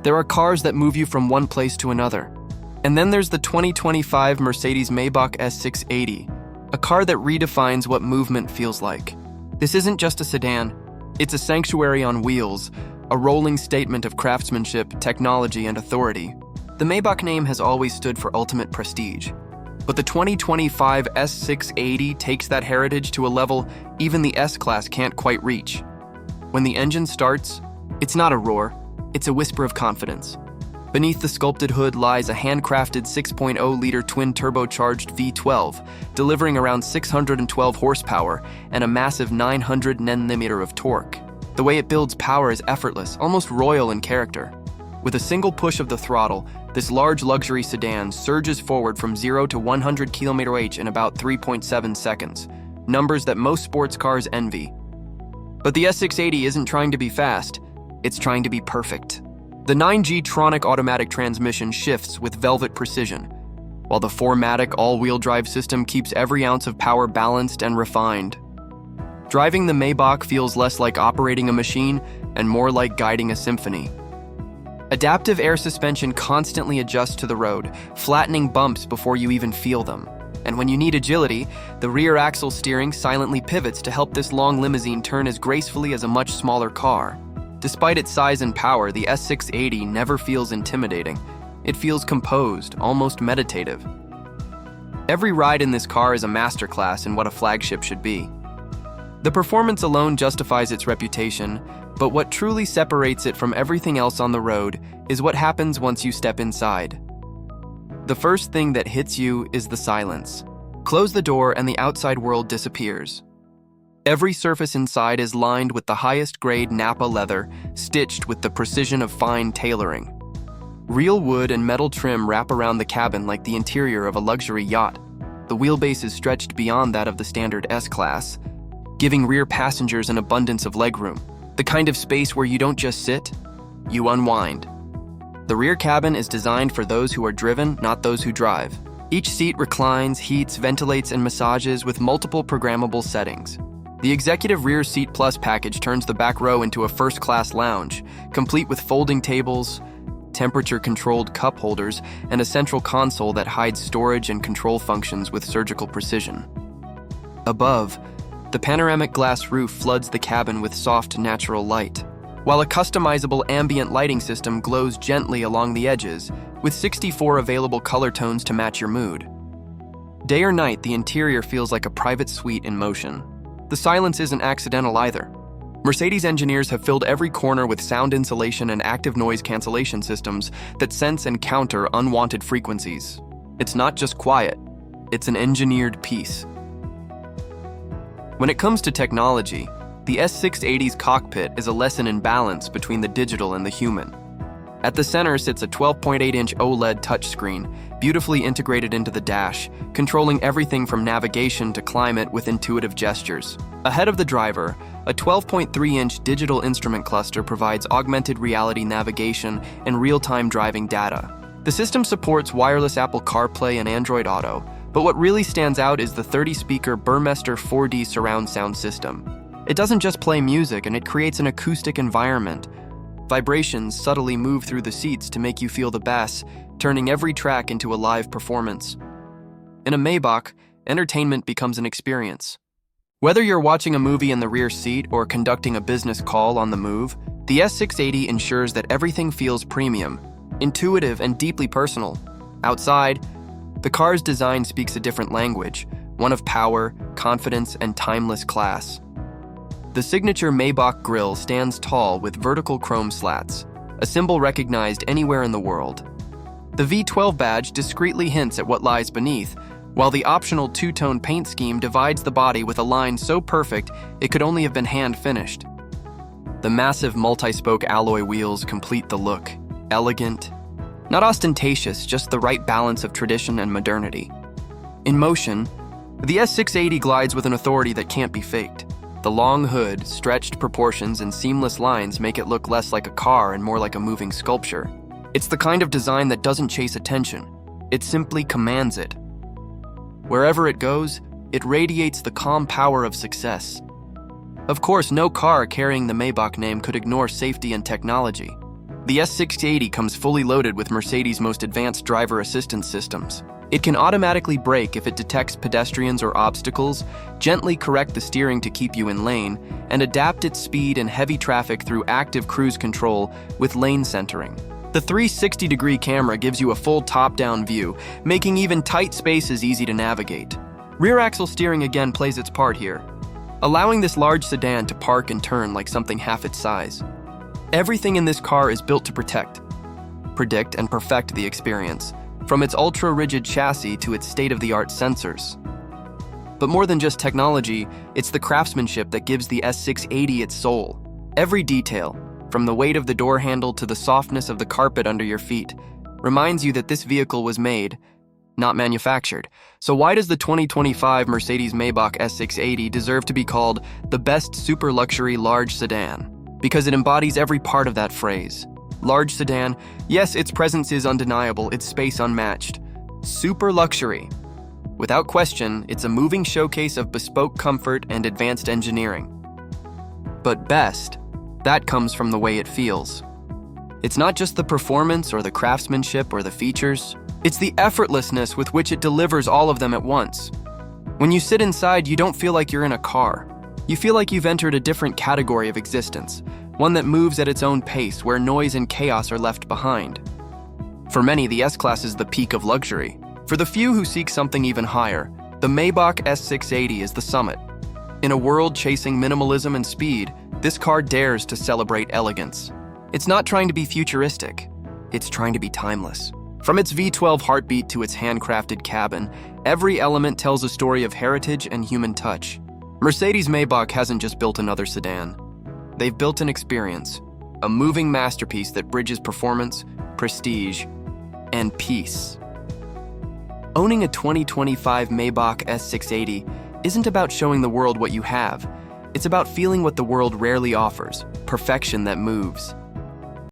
There are cars that move you from one place to another. And then there's the 2025 Mercedes Maybach S680, a car that redefines what movement feels like. This isn't just a sedan, it's a sanctuary on wheels, a rolling statement of craftsmanship, technology, and authority. The Maybach name has always stood for ultimate prestige, but the 2025 S680 takes that heritage to a level even the S-Class can't quite reach. When the engine starts, it's not a roar, it's a whisper of confidence. Beneath the sculpted hood lies a handcrafted 6.0-liter twin-turbocharged V12, delivering around 612 horsepower and a massive 900 Nm of torque. The way it builds power is effortless, almost royal in character. With a single push of the throttle, this large luxury sedan surges forward from 0 to 100 km/h in about 3.7 seconds, numbers that most sports cars envy. But the S680 isn't trying to be fast, it's trying to be perfect. The 9G Tronic automatic transmission shifts with velvet precision, while the 4MATIC all-wheel drive system keeps every ounce of power balanced and refined. Driving the Maybach feels less like operating a machine and more like guiding a symphony. Adaptive air suspension constantly adjusts to the road, flattening bumps before you even feel them. And when you need agility, the rear axle steering silently pivots to help this long limousine turn as gracefully as a much smaller car. Despite its size and power, the S680 never feels intimidating. It feels composed, almost meditative. Every ride in this car is a masterclass in what a flagship should be. The performance alone justifies its reputation, but what truly separates it from everything else on the road is what happens once you step inside. The first thing that hits you is the silence. Close the door and the outside world disappears. Every surface inside is lined with the highest grade Napa leather, stitched with the precision of fine tailoring. Real wood and metal trim wrap around the cabin like the interior of a luxury yacht. The wheelbase is stretched beyond that of the standard S-Class, giving rear passengers an abundance of legroom, the kind of space where you don't just sit, you unwind. The rear cabin is designed for those who are driven, not those who drive. Each seat reclines, heats, ventilates, and massages with multiple programmable settings. The Executive Rear Seat Plus package turns the back row into a first-class lounge, complete with folding tables, temperature-controlled cup holders, and a central console that hides storage and control functions with surgical precision. Above, the panoramic glass roof floods the cabin with soft, natural light, while a customizable ambient lighting system glows gently along the edges, with 64 available color tones to match your mood. Day or night, the interior feels like a private suite in motion. The silence isn't accidental either. Mercedes engineers have filled every corner with sound insulation and active noise cancellation systems that sense and counter unwanted frequencies. It's not just quiet, it's an engineered piece. When it comes to technology, the S680's cockpit is a lesson in balance between the digital and the human. At the center sits a 12.8-inch OLED touchscreen, beautifully integrated into the dash, controlling everything from navigation to climate with intuitive gestures. Ahead of the driver, a 12.3-inch digital instrument cluster provides augmented reality navigation and real-time driving data. The system supports wireless Apple CarPlay and Android Auto, but what really stands out is the 30-speaker Burmester 4D surround sound system. It doesn't just play music, and it creates an acoustic environment. Vibrations subtly move through the seats to make you feel the bass, turning every track into a live performance. In a Maybach, entertainment becomes an experience. Whether you're watching a movie in the rear seat or conducting a business call on the move, the S680 ensures that everything feels premium, intuitive, and deeply personal. Outside, the car's design speaks a different language, one of power, confidence, and timeless class. The signature Maybach grille stands tall with vertical chrome slats, a symbol recognized anywhere in the world. The V12 badge discreetly hints at what lies beneath, while the optional two-tone paint scheme divides the body with a line so perfect it could only have been hand-finished. The massive multi-spoke alloy wheels complete the look, elegant, not ostentatious, just the right balance of tradition and modernity. In motion, the S680 glides with an authority that can't be faked. The long hood, stretched proportions, and seamless lines make it look less like a car and more like a moving sculpture. It's the kind of design that doesn't chase attention. It simply commands it. Wherever it goes, it radiates the calm power of success. Of course, no car carrying the Maybach name could ignore safety and technology. The S680 comes fully loaded with Mercedes' most advanced driver assistance systems. It can automatically brake if it detects pedestrians or obstacles, gently correct the steering to keep you in lane, and adapt its speed in heavy traffic through active cruise control with lane centering. The 360-degree camera gives you a full top-down view, making even tight spaces easy to navigate. Rear axle steering again plays its part here, allowing this large sedan to park and turn like something half its size. Everything in this car is built to predict, and perfect the experience, from its ultra-rigid chassis to its state-of-the-art sensors. But more than just technology, it's the craftsmanship that gives the S680 its soul. Every detail, from the weight of the door handle to the softness of the carpet under your feet, reminds you that this vehicle was made, not manufactured. So why does the 2025 Mercedes Maybach S680 deserve to be called the best super luxury large sedan? Because it embodies every part of that phrase. Large sedan, yes, its presence is undeniable, its space unmatched. Super luxury. Without question, it's a moving showcase of bespoke comfort and advanced engineering. But best, that comes from the way it feels. It's not just the performance or the craftsmanship or the features, it's the effortlessness with which it delivers all of them at once. When you sit inside, you don't feel like you're in a car. You feel like you've entered a different category of existence, one that moves at its own pace, where noise and chaos are left behind. For many, the S-Class is the peak of luxury. For the few who seek something even higher, the Maybach S680 is the summit. In a world chasing minimalism and speed, this car dares to celebrate elegance. It's not trying to be futuristic, it's trying to be timeless. From its V12 heartbeat to its handcrafted cabin, every element tells a story of heritage and human touch. Mercedes Maybach hasn't just built another sedan. They've built an experience, a moving masterpiece that bridges performance, prestige, and peace. Owning a 2025 Maybach S680 isn't about showing the world what you have. It's about feeling what the world rarely offers, perfection that moves.